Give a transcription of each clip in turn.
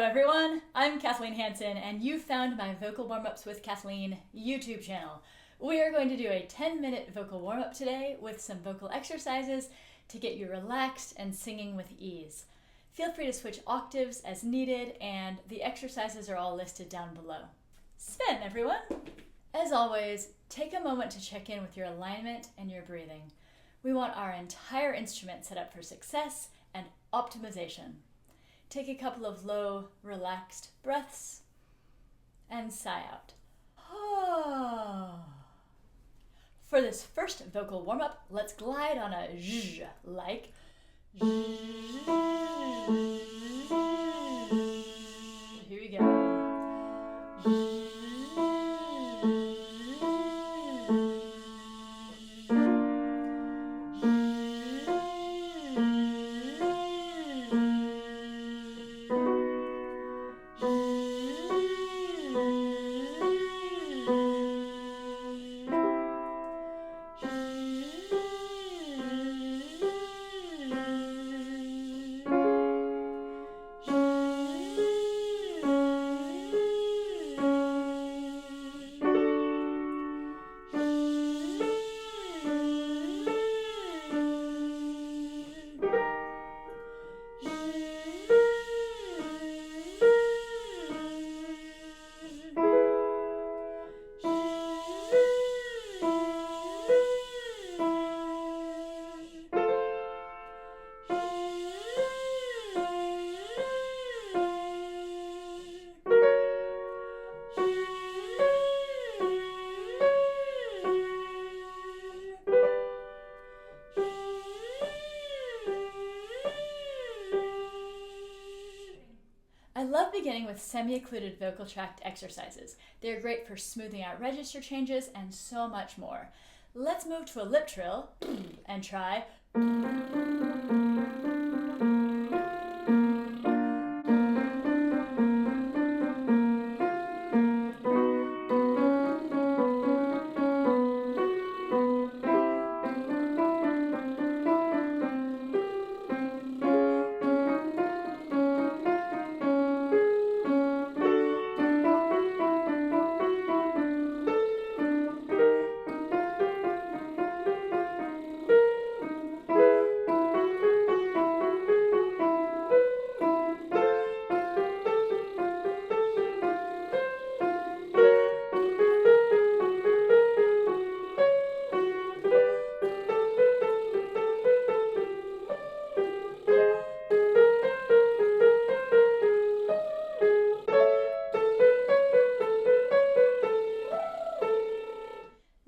everyone, I'm Kathleen Hansen, and you found my Vocal Warmups with Kathleen YouTube channel. We are going to do a 10-minute vocal warm-up today with some vocal exercises to get you relaxed and singing with ease. Feel free to switch octaves as needed, and the exercises are all listed down below. Sven, everyone! As always, take a moment to check in with your alignment and your breathing. We want our entire instrument set up for success and optimization. Take a couple of low, relaxed breaths and sigh out. For this first vocal warm-up, let's glide on a zh, like zh. Here we go. I love beginning with semi-occluded vocal tract exercises. They're great for smoothing out register changes and so much more. Let's move to a lip trill and try.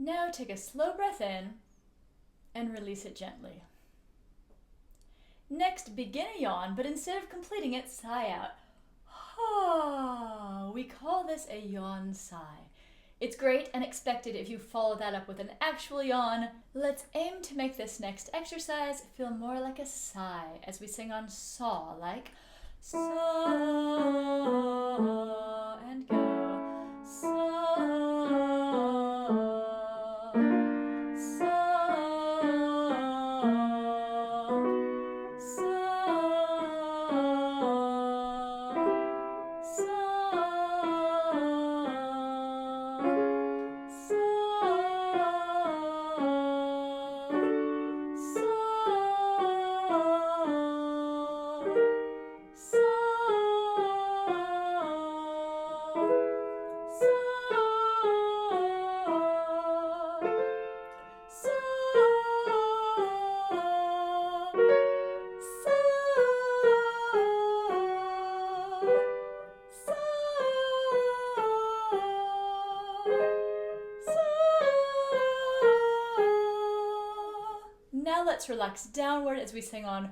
Now take a slow breath in and release it gently. Next, begin a yawn, but instead of completing it, sigh out. We call this a yawn sigh. It's great and expected if you follow that up with an actual yawn. Let's aim to make this next exercise feel more like a sigh as we sing on saw, like saw and go. Saw. Now let's relax downward as we sing on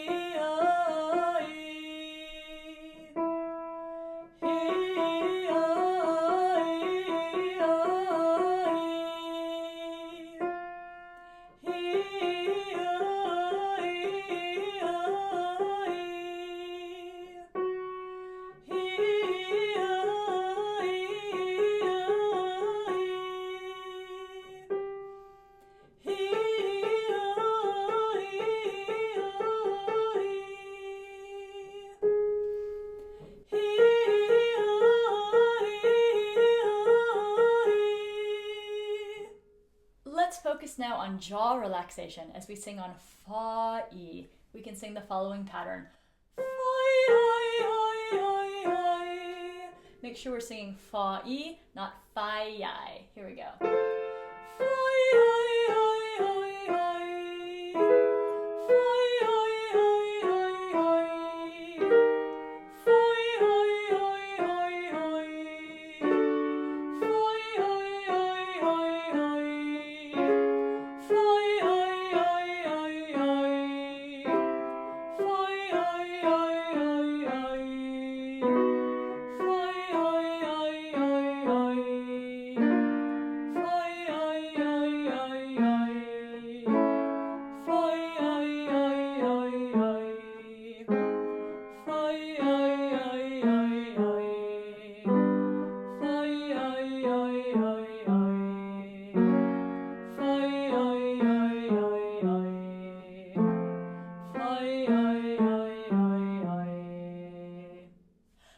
now on jaw relaxation as we sing on fah-ee. We can sing the following pattern. Fah-ee. Make sure we're singing fah-ee, not fah-ee. Here we go.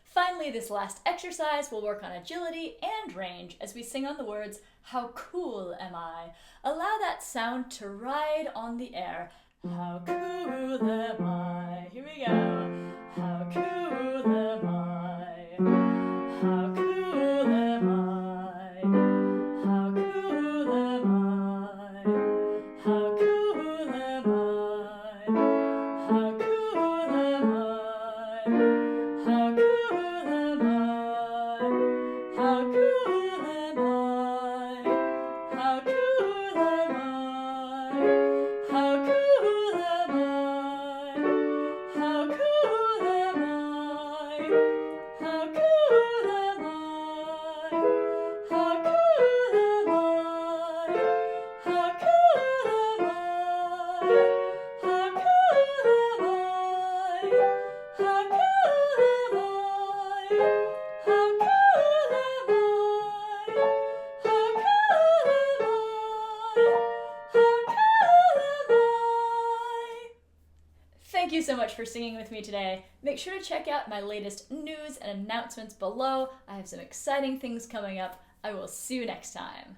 Finally, this last exercise will work on agility and range as we sing on the words, how cool am I? Allow that sound to ride on the air. How cool am I? Here we go. How cool am I? How cool am I? How cool am I? How cool am I? How cool am I? How cool am I? How cool am I? How cool am I? How cool am I? How cool am I? How cool am I? How cool am I? How cool am I? How cool am I? How cool am I? How cool am I? How cool am I? How cool am I? Thank you so much for singing with me today. Make sure to check out my latest news and announcements below. I have some exciting things coming up. I will see you next time.